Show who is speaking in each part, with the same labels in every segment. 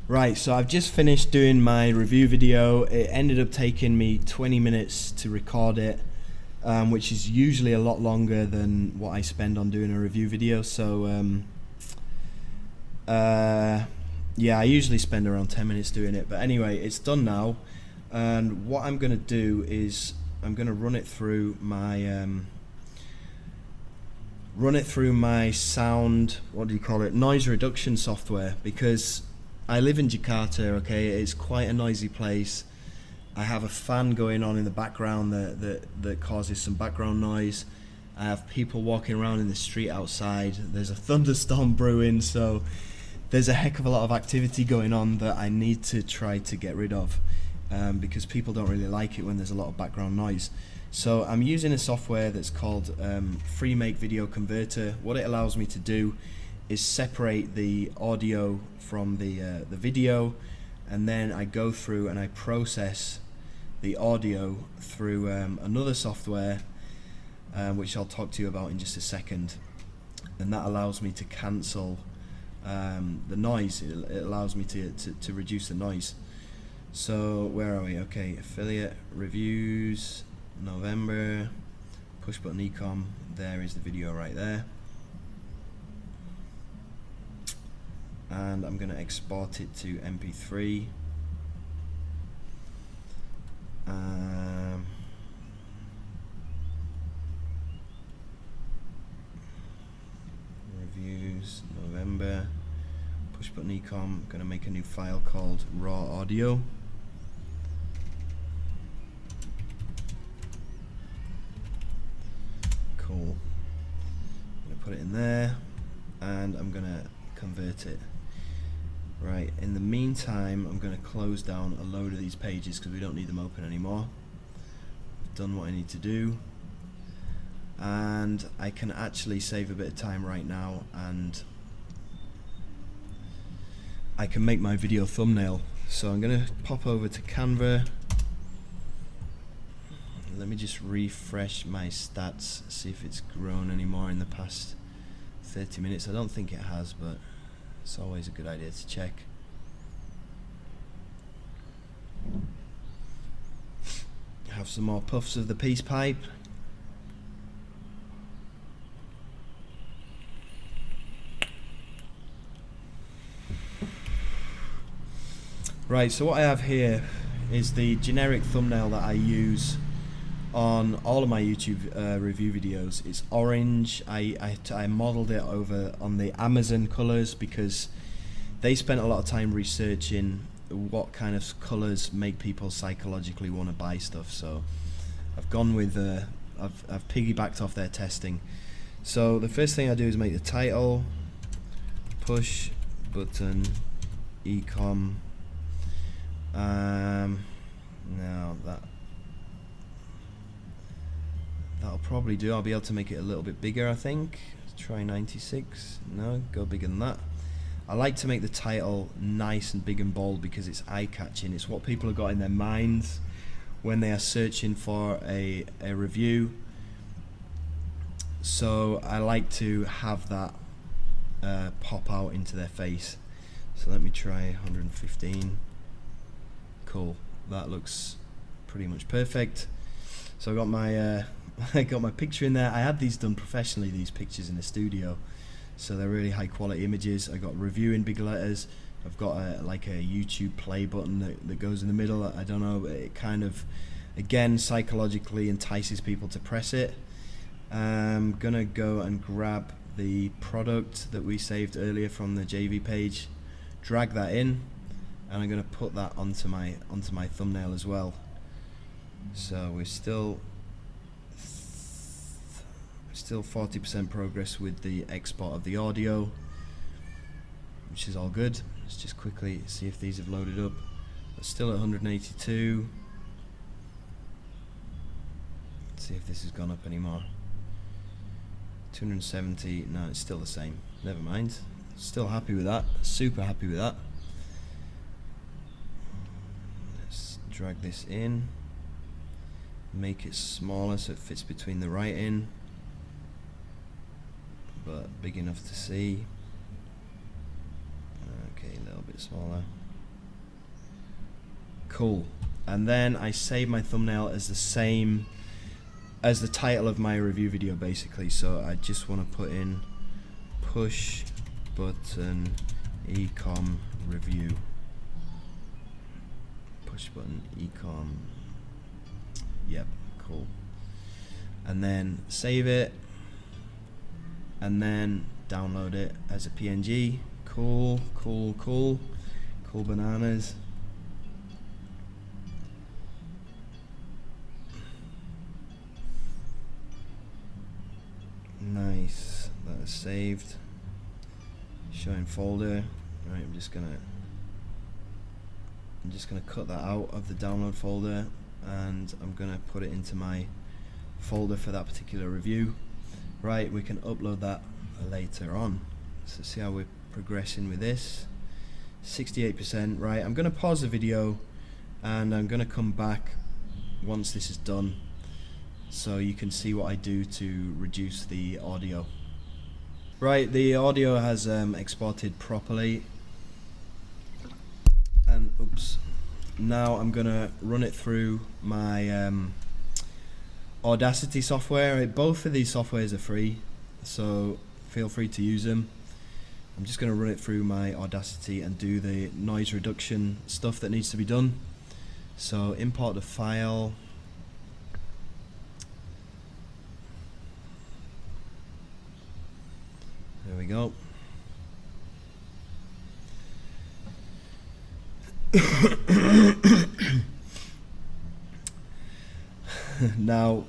Speaker 1: Right, so I've just finished doing my review video. It ended up taking me 20 minutes to record it, which is usually a lot longer than what I spend on doing a review video. So yeah, I usually spend around 10 minutes doing it, but anyway, it's done now. And what I'm gonna do is I'm gonna run it through my sound, what do you call it, noise reduction software, because I live in Jakarta. Okay, it's quite a noisy place. I have a fan going on in the background that causes some background noise. I have people walking around in the street outside. There's a thunderstorm brewing, so there's a heck of a lot of activity going on that I need to try to get rid of, because people don't really like it when there's a lot of background noise. So I'm using a software that's called FreeMake Video Converter. What it allows me to do is separate the audio from the video, and then I go through and I process the audio through another software, which I'll talk to you about in just a second. And that allows me to cancel the noise. It allows me to reduce the noise. So where are we? Okay, affiliate reviews, November, push button ecom. There is the video right there. And I'm going to export it to MP3. Reviews, November, push button ecom. I'm going to make a new file called raw audio. Cool. I'm going to put it in there, and I'm going to convert it. Right, in the meantime, I'm going to close down a load of these pages because we don't need them open anymore. I've done what I need to do, and I can actually save a bit of time right now, and I can make my video thumbnail. So I'm going to pop over to Canva. Let me just refresh my stats, see if it's grown anymore in the past 30 minutes. I don't think it has, but it's always a good idea to check. Have some more puffs of the peace pipe. Right, so what I have here is the generic thumbnail that I use on all of my YouTube review videos. It's orange. I modeled it over on the Amazon colors because they spent a lot of time researching what kind of colors make people psychologically want to buy stuff. So I've gone with I've piggybacked off their testing. So the first thing I do is make the title push button ecom. Now that'll probably do. I'll be able to make it a little bit bigger, I think. Let's try 96. No, go bigger than that. I like to make the title nice and big and bold because it's eye-catching. It's what people have got in their minds when they are searching for a review. So I like to have that pop out into their face. So let me try 115. Cool. That looks pretty much perfect. So I got my I got my picture in there. I had these done professionally, these pictures in the studio, so they're really high quality images. I got review in big letters. I've got like a YouTube play button that goes in the middle. I don't know, it kind of again psychologically entices people to press it. I'm gonna go and grab the product that we saved earlier from the JV page, drag that in, and I'm gonna put that onto my thumbnail as well. So we're still 40% progress with the export of the audio, which is all good. Let's just quickly see if these have loaded up. We're still at 182. Let's see if this has gone up anymore. 270. No, it's still the same. Never mind. Still happy with that. Super happy with that. Let's drag this in. Make it smaller so it fits between the writing, but big enough to see. Okay, a little bit smaller. Cool. And then I save my thumbnail as the same as the title of my review video, basically. So I just want to put in push button ecom review. Push button ecom. Yep, cool. And then save it, and then download it as a PNG. Cool, cool, cool. Cool bananas. Nice, that is saved. Showing folder. Right, I'm just gonna cut that out of the download folder, and I'm gonna put it into my folder for that particular review. Right, we can upload that later on. So see how we're progressing with this. 68%. Right, I'm gonna pause the video and I'm gonna come back once this is done, so you can see what I do to reduce the audio. Right, the audio has exported properly, and oops, now I'm gonna run it through my Audacity software. Both of these softwares are free, so feel free to use them. I'm just gonna run it through my Audacity and do the noise reduction stuff that needs to be done. So import the file. There we go. Now,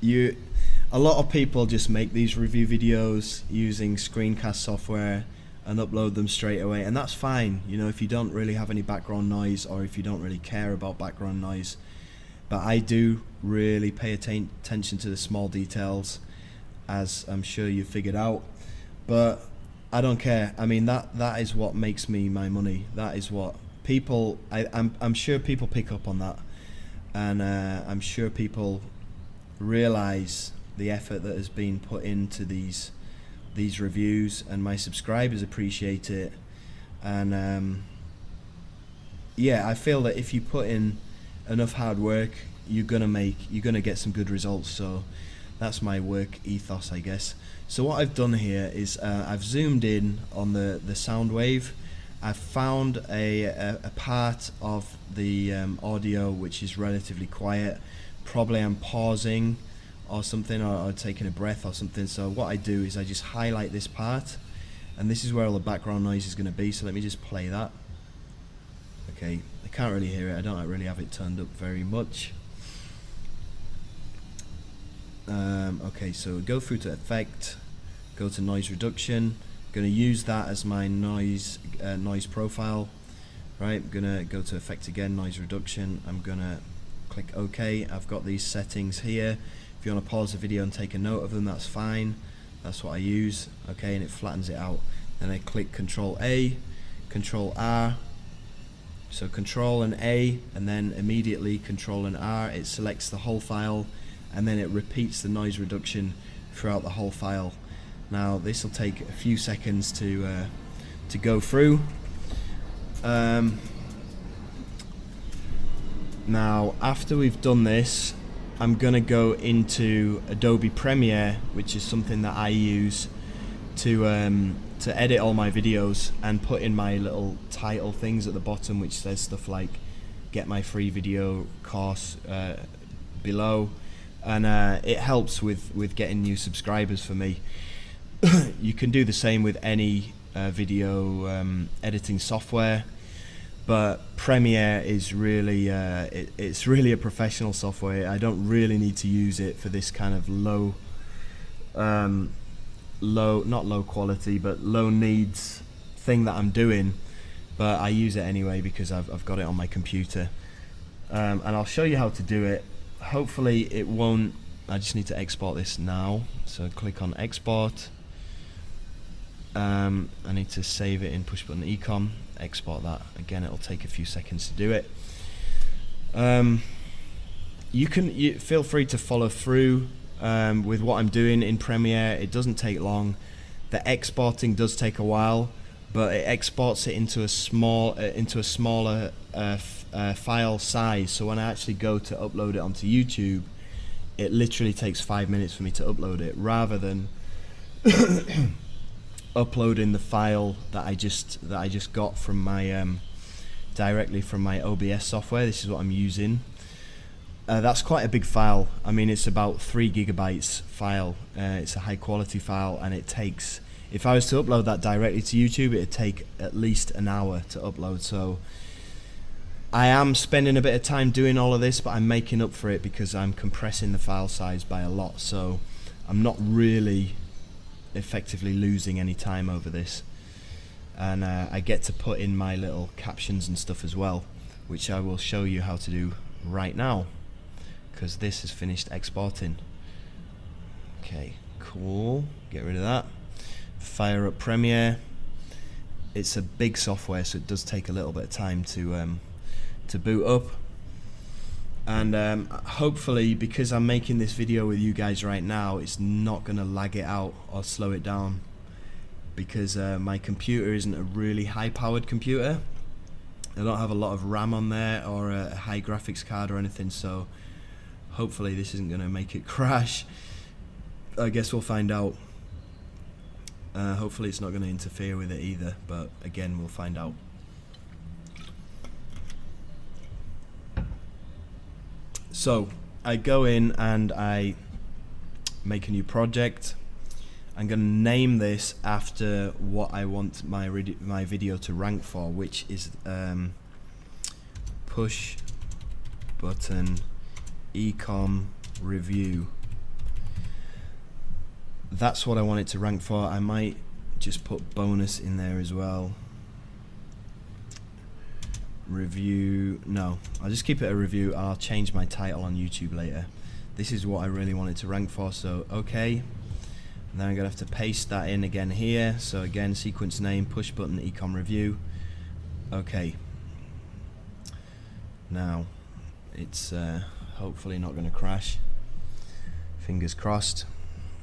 Speaker 1: a lot of people just make these review videos using screencast software and upload them straight away, and that's fine, you know, if you don't really have any background noise, or if you don't really care about background noise. But I do really pay attention to the small details, as I'm sure you figured out. But I don't care. I mean, that is what makes me my money. That is what people, I'm sure people pick up on that, and I'm sure people realize the effort that has been put into these reviews, and my subscribers appreciate it. And yeah, I feel that if you put in enough hard work, you're gonna get some good results. So that's my work ethos, I guess. So what I've done here is I've zoomed in on the sound wave. I've found a part of the audio which is relatively quiet. Probably I'm pausing or something, or taking a breath or something. So what I do is I just highlight this part, and this is where all the background noise is going to be. So let me just play that. Okay, I can't really hear it. I don't really have it turned up very much. Okay, so go through to effect, go to noise reduction. Going to use that as my noise profile. Right, I'm gonna go to effect again, noise reduction. I'm gonna click OK. I've got these settings here. If you want to pause the video and take a note of them, that's fine. That's what I use. Okay, and it flattens it out. Then I click Control A, Control R. So Control and A, and then immediately Control and R. It selects the whole file, and then it repeats the noise reduction throughout the whole file. Now this will take a few seconds to go through. Now after we've done this, I'm gonna go into Adobe Premiere, which is something that I use to edit all my videos and put in my little title things at the bottom, which says stuff like "Get my free video course" below, and it helps with getting new subscribers for me. You can do the same with any video editing software, but Premiere is really it's really a professional software. I don't really need to use it for this kind of low not low quality, but low needs thing that I'm doing, but I use it anyway because I've got it on my computer. And I'll show you how to do it. Hopefully it won't. I just need to export this now, so click on export. I need to save it in push button ecom, export that. Again, it'll take a few seconds to do it. You feel free to follow through with what I'm doing in Premiere. It doesn't take long. The exporting does take a while, but it exports it into a smaller file size. So when I actually go to upload it onto YouTube, it literally takes 5 minutes for me to upload it, rather than uploading the file that I just got from my directly from my OBS software. This is what I'm using. That's quite a big file. I mean, it's about 3 gigabytes file. It's a high quality file, and it takes, if I was to upload that directly to YouTube, it'd take at least an hour to upload. So I am spending a bit of time doing all of this, but I'm making up for it because I'm compressing the file size by a lot. So I'm not really effectively losing any time over this. And I get to put in my little captions and stuff as well, which I will show you how to do right now, because this is finished exporting. Okay, cool. Get rid of that. Fire up Premiere. It's a big software, so it does take a little bit of time to boot up. And hopefully, because I'm making this video with you guys right now, it's not going to lag it out or slow it down, because my computer isn't a really high-powered computer. I don't have a lot of RAM on there or a high graphics card or anything, so hopefully this isn't going to make it crash. I guess we'll find out. Hopefully it's not going to interfere with it either, but again, we'll find out. So I go in and I make a new project. I'm going to name this after what I want my video to rank for, which is push button ecom review. That's what I want it to rank for. I might just put bonus in there as well. Review, no, I'll just keep it a review. I'll change my title on YouTube later. This is what I really want it to rank for, so okay. And then I'm going to have to paste that in again here. So again, sequence name, push button ecom review. Okay. Now, it's hopefully not going to crash. Fingers crossed.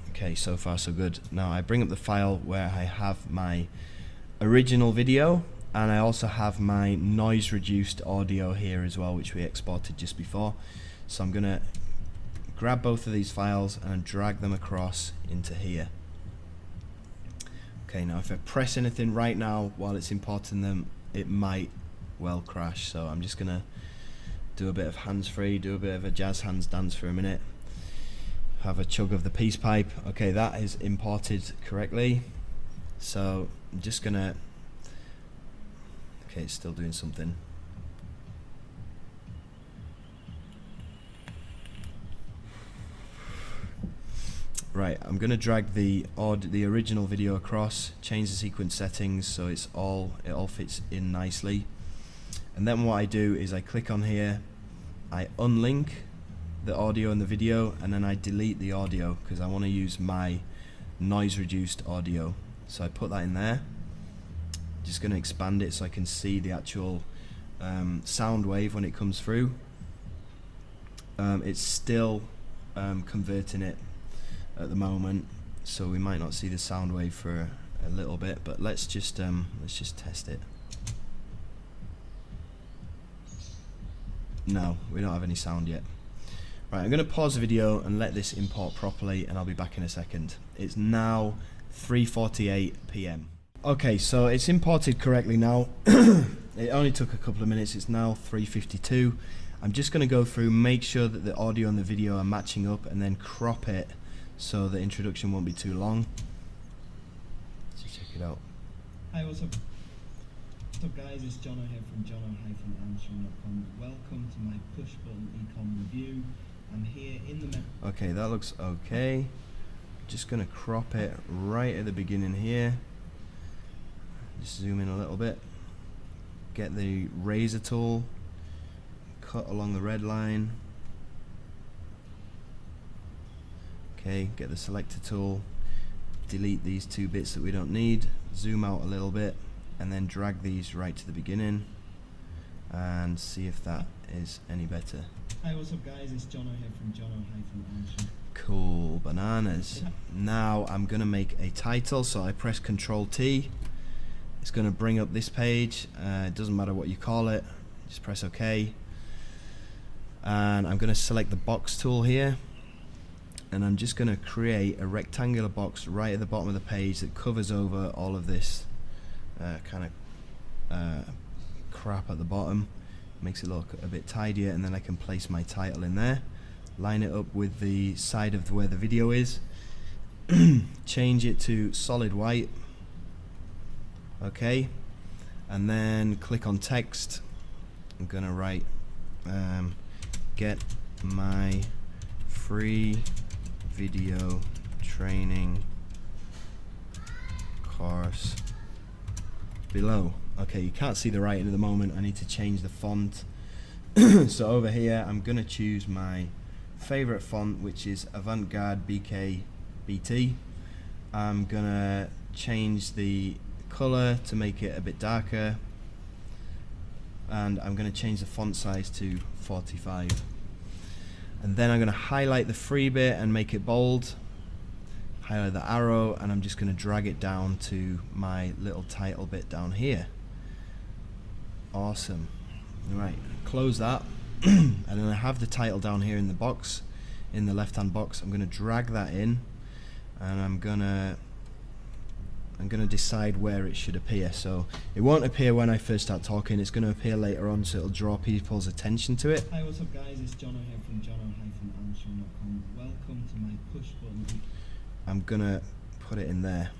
Speaker 1: Okay, so far so good. Now I bring up the file where I have my original video, and I also have my noise reduced audio here as well, which we exported just before. So I'm going to grab both of these files and drag them across into here. Okay, now if I press anything right now while it's importing them, it might well crash. So I'm just going to do a bit of hands-free, do a bit of a jazz hands dance for a minute. Have a chug of the peace pipe. Okay, that is imported correctly. So I'm just going to... Okay, it's still doing something. Right, I'm going to drag the original video across, change the sequence settings so it all fits in nicely. And then what I do is I click on here, I unlink the audio and the video, and then I delete the audio because I want to use my noise reduced audio. So I put that in there. Just going to expand it so I can see the actual sound wave when it comes through. It's still converting it at the moment, so we might not see the sound wave for a little bit, but let's just test it. No, we don't have any sound yet. Right, I'm going to pause the video and let this import properly, and I'll be back in a second. It's now 3:48 PM. Okay, so it's imported correctly now. It only took a couple of minutes. It's now 3:52. I'm just going to go through, make sure that the audio and the video are matching up, and then crop it so the introduction won't be too long. Let's check it out.
Speaker 2: Hi, what's up? What's up guys, it's Jono here from jono-armstrong.com. Welcome to my push button ecom review. I'm here in the...
Speaker 1: Okay, that looks okay. Just going to crop it right at the beginning here. Just zoom in a little bit. Get the razor tool, cut along the red line. Okay, get the selector tool, delete these two bits that we don't need, zoom out a little bit, and then drag these right to the beginning and see if that is any better.
Speaker 2: Hi, what's up guys, it's Jono here from jono-armstrong.
Speaker 1: Cool bananas. Now I'm gonna make a title, so I press Ctrl T It's going to bring up this page. It doesn't matter what you call it, just press OK. And I'm going to select the box tool here, and I'm just going to create a rectangular box right at the bottom of the page that covers over all of this kind of crap at the bottom. Makes it look a bit tidier, and then I can place my title in there, line it up with the side of where the video is, change it to solid white, okay, and then click on text. I'm gonna write get my free video training course below. Okay, you can't see the writing at the moment. I need to change the font. So over here I'm gonna choose my favorite font, which is Avantgarde BK BT. I'm gonna change the color to make it a bit darker, and I'm gonna change the font size to 45. And then I'm gonna highlight the free bit and make it bold, highlight the arrow, and I'm just gonna drag it down to my little title bit down here. Awesome. Right, close that. And then I have the title down here in the box, in the left hand box. I'm gonna drag that in, and I'm gonna decide where it should appear. So it won't appear when I first start talking, it's going to appear later on, so it'll draw people's attention to it.
Speaker 2: Hi, what's up guys, it's Jono here from jono-armstrong.com. Welcome to my push button. I'm
Speaker 1: going to put it in there,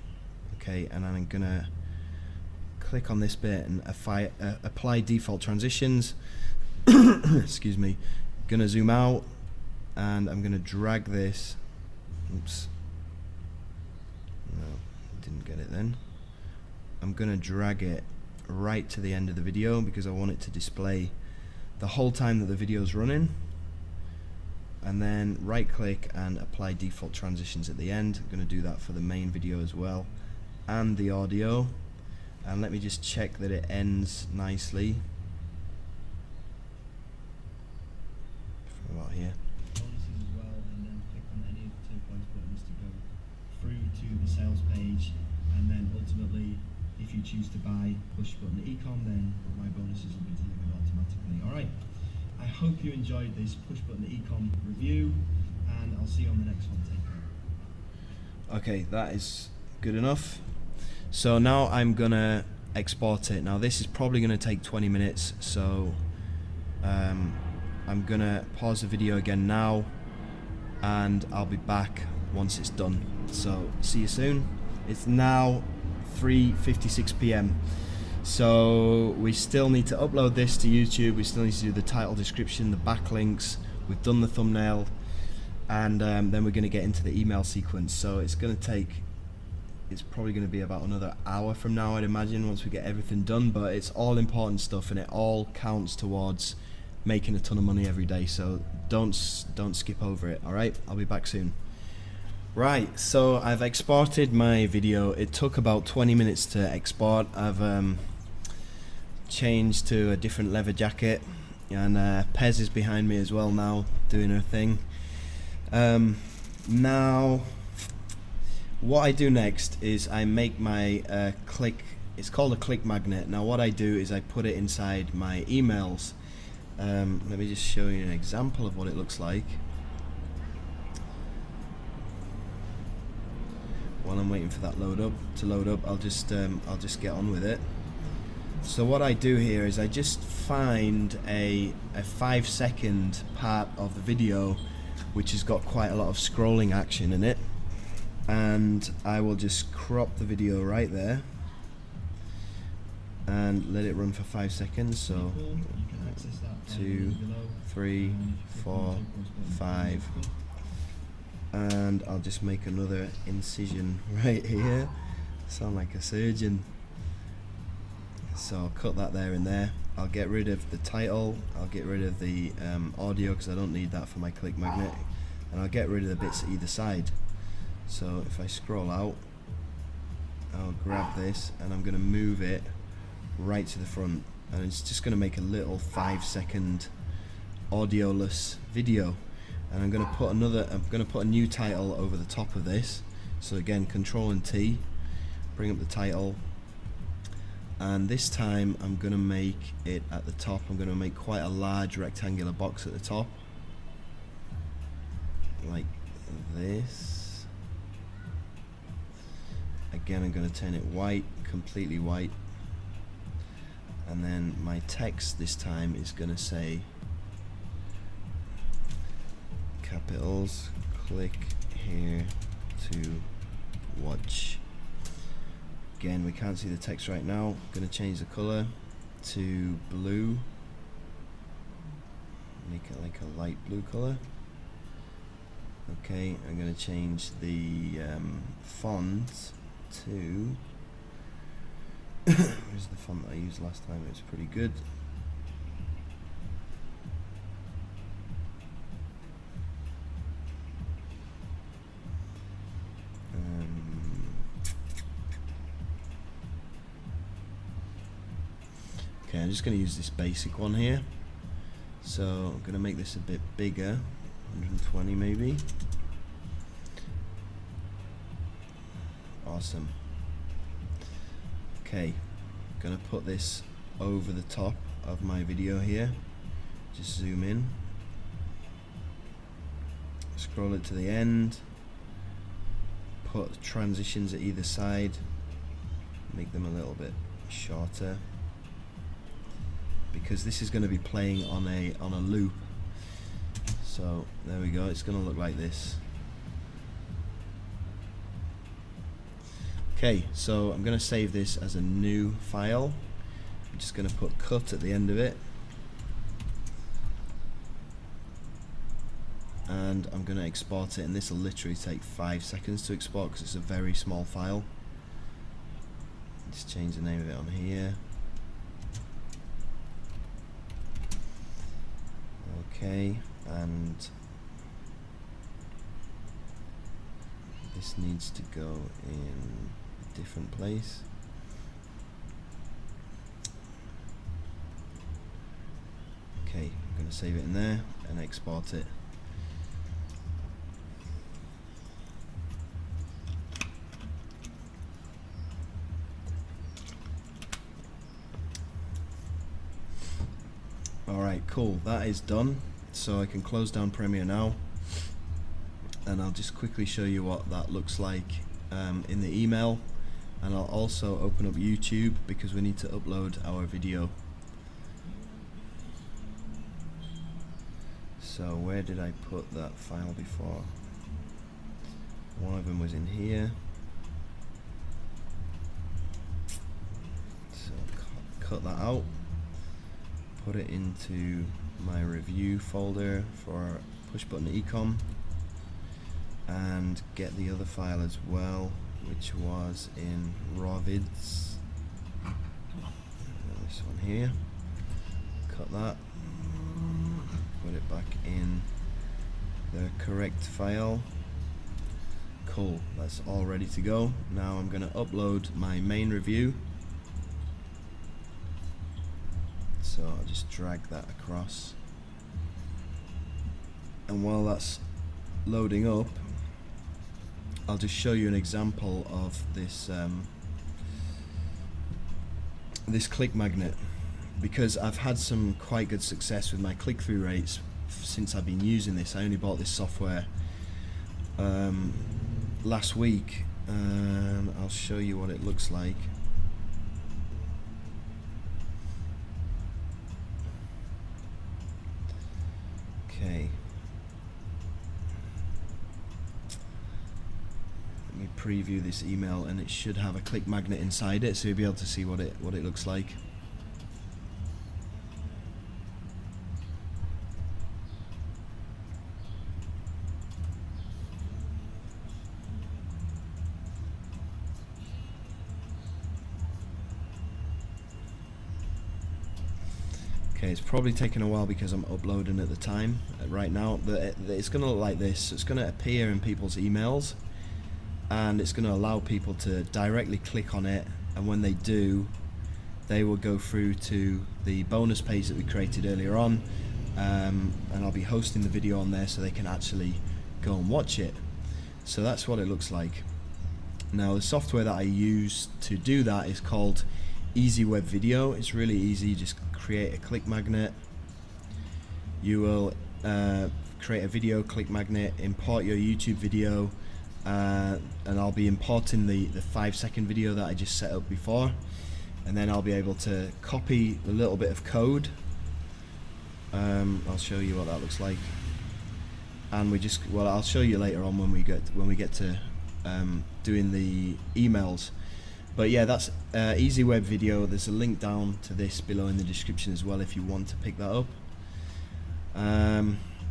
Speaker 1: okay, and then I'm going to click on this bit and apply default transitions. Excuse me. Going to zoom out, and I'm going to drag this. Oops. No, didn't get it then. I'm going to drag it right to the end of the video because I want it to display the whole time that the video is running. And then right click and apply default transitions at the end. I'm going to do that for the main video as well, and the audio. And let me just check that it ends nicely. From about here.
Speaker 2: Bonuses as well, and then click on any of the turquoise buttons to go through to the sales page, and then ultimately, if you choose to buy push button ecom, then my bonuses will be delivered automatically. Alright, I hope you enjoyed this push button ecom review, and I'll see you on the next one. Take care.
Speaker 1: Okay, that is good enough. So now I'm gonna export it. Now this is probably gonna take 20 minutes, so I'm gonna pause the video again now, and I'll be back once it's done. So see you soon. It's now 3:56 p.m. so we still need to upload this to YouTube. We still need to do the title, description, the backlinks. We've done the thumbnail, and then we're going to get into the email sequence. So it's going to take, it's probably going to be about another hour from now, I'd imagine, once we get everything done. But it's all important stuff, and it all counts towards making a ton of money every day. So don't skip over it. All right, I'll be back soon. Right, so I've exported my video. It took about 20 minutes to export. I've changed to a different leather jacket, and Pez is behind me as well now, doing her thing. Now, what I do next is I make my click, it's called a click magnet. Now what I do is I put it inside my emails. Let me just show you an example of what it looks like. While I'm waiting for that to load up, I'll just get on with it. So what I do here is I just find a 5-second part of the video which has got quite a lot of scrolling action in it, and I will just crop the video right there and let it run for 5 seconds. So 2, 3, 4, 5. And I'll just make another incision right here. Sound like a surgeon. So I'll cut that there and there. I'll get rid of the title, I'll get rid of the audio because I don't need that for my click magnet, and I'll get rid of the bits either side. So if I scroll out, I'll grab this and I'm going to move it right to the front, and it's just going to make a little 5-second audioless video. And I'm going to put a new title over the top of this. So again, Control and T, bring up the title, and this time I'm gonna make it at the top. I'm gonna make quite a large rectangular box at the top, like this. Again, I'm gonna turn it white, completely white, and then my text this time is gonna say capitals, click here to watch. Again, we can't see the text right now. I'm going to change the color to blue, make it like a light blue color. Okay, I'm going to change the font to where's the font that I used last time? It was pretty good. Okay, I'm just going to use this basic one here. So I'm going to make this a bit bigger, 120 maybe. Awesome. Okay, I'm going to put this over the top of my video here. Just zoom in. Scroll it to the end. Put transitions at either side. Make them a little bit shorter, because this is going to be playing on a loop. So there we go, it's going to look like this. Okay, so I'm going to save this as a new file. I'm just going to put cut at the end of it, and I'm going to export it, and this will literally take 5 seconds to export because it's a very small file. Just change the name of it on here. Okay, and this needs to go in a different place. Okay, I'm going to save it in there and export it. Alright, cool, that is done. So I can close down Premiere now, and I'll just quickly show you what that looks like in the email, and I'll also open up YouTube because we need to upload our video. So where did I put that file before? One of them was in here. So cut that out, put it into my review folder for push button ecom, and get the other file as well, which was in rawvids. This one here. Cut that, put it back in the correct file. Cool, that's all ready to go. Now I'm going to upload my main review. So I'll just drag that across, and while that's loading up, I'll just show you an example of this this click magnet, because I've had some quite good success with my click-through rates since I've been using this. I only bought this software last week, and I'll show you what it looks like. Okay. Let me preview this email, and it should have a click magnet inside it, so you'll be able to see what it looks like. Okay, it's probably taken a while because I'm uploading at the time. Right now, it's going to look like this. It's going to appear in people's emails, and it's going to allow people to directly click on it, and when they do, they will go through to the bonus page that we created earlier on, and I'll be hosting the video on there so they can actually go and watch it. So that's what it looks like. Now, the software that I use to do that is called Easy Web Video. It's really easy. Just create a click magnet. You will create a video click magnet, import your YouTube video, and I'll be importing the 5-second video that I just set up before, and then I'll be able to copy a little bit of code. I'll show you what that looks like, and I'll show you later on when we get to doing the emails. But yeah, that's Easy Web Video. There's a link down to this below in the description as well if you want to pick that up.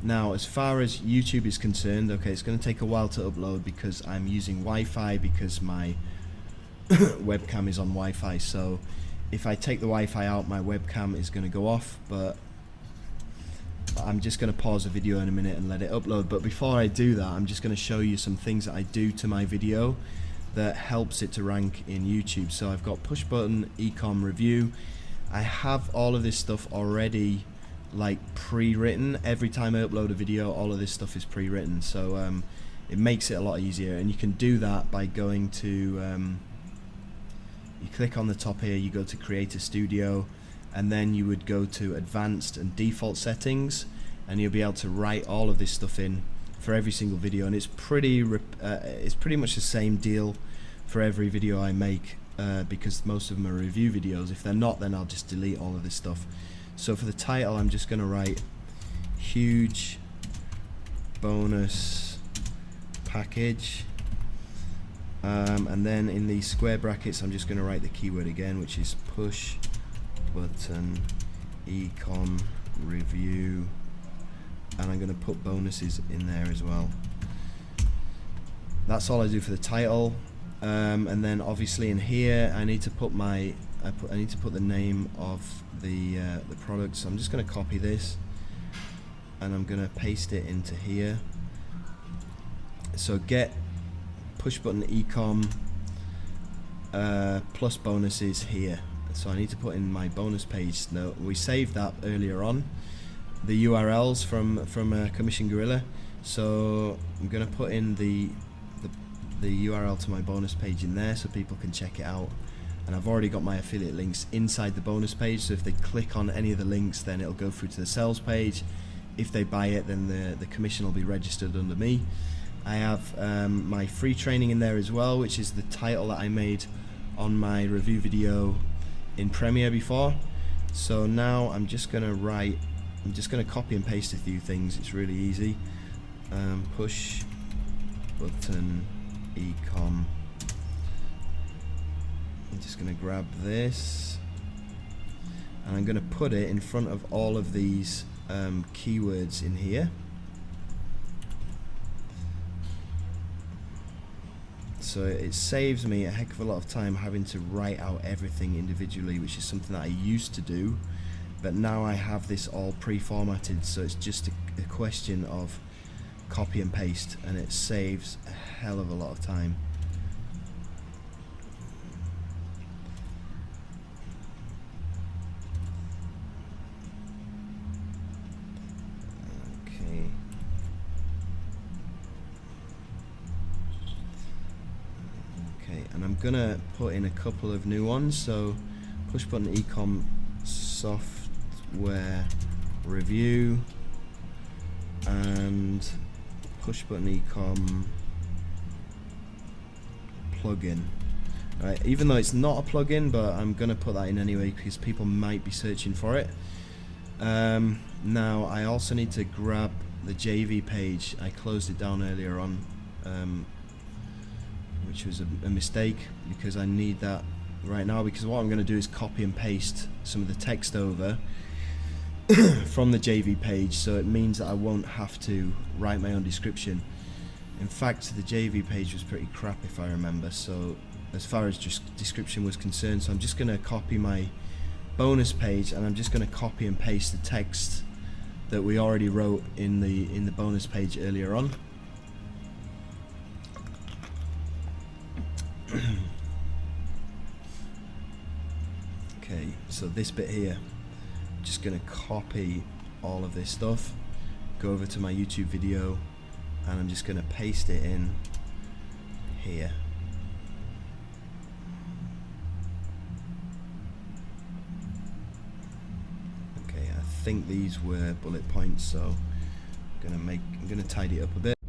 Speaker 1: Now, as far as YouTube is concerned, okay, it's going to take a while to upload because I'm using Wi-Fi, because my webcam is on Wi-Fi. So if I take the Wi-Fi out, my webcam is going to go off, but I'm just going to pause the video in a minute and let it upload. But before I do that, I'm just going to show you some things that I do to my video that helps it to rank in YouTube. So I've got push button, ecom, review. I have all of this stuff already like pre-written. Every time I upload a video, all of this stuff is pre-written, so it makes it a lot easier. And you can do that by going to you click on the top here, you go to Creator Studio, and then you would go to Advanced and Default Settings, and you'll be able to write all of this stuff in for every single video. And it's pretty much the same deal for every video I make, because most of them are review videos. If they're not, then I'll just delete all of this stuff. So for the title, I'm just going to write huge bonus package, and then in the square brackets I'm just going to write the keyword again, which is push button ecom review, and I'm going to put bonuses in there as well. That's all I do for the title. And then obviously in here I need to put the name of the product. So I'm just going to copy this and I'm going to paste it into here. So get push button ecom plus bonuses here. So I need to put in my bonus page. Now, we saved that earlier on, the URLs from Commission Gorilla. So I'm going to put in the URL to my bonus page in there so people can check it out. And I've already got my affiliate links inside the bonus page, so if they click on any of the links, then it'll go through to the sales page. If they buy it, then the commission will be registered under me. I have my free training in there as well, which is the title that I made on my review video in Premiere before. So now I'm just going to copy and paste a few things. It's really easy. Push button ecom. I'm just going to grab this and I'm going to put it in front of all of these keywords in here. So it saves me a heck of a lot of time having to write out everything individually, which is something that I used to do, but now I have this all pre-formatted, so it's just a question of copy and paste, and it saves a hell of a lot of time. And I'm gonna put in a couple of new ones. So push button ecom software review and push button ecom plugin. Right, even though it's not a plugin, but I'm gonna put that in anyway because people might be searching for it. Now I also need to grab the JV page. I closed it down earlier on, which was a mistake, because I need that right now, because what I'm going to do is copy and paste some of the text over from the JV page, so it means that I won't have to write my own description. In fact, the JV page was pretty crap if I remember, so as far as just description was concerned, so I'm just going to copy my bonus page and I'm just going to copy and paste the text that we already wrote in the bonus page earlier on. Okay, so this bit here, I'm just going to copy all of this stuff, go over to my YouTube video, and I'm just going to paste it in here. think these were bullet points, so I'm gonna tidy it up a bit.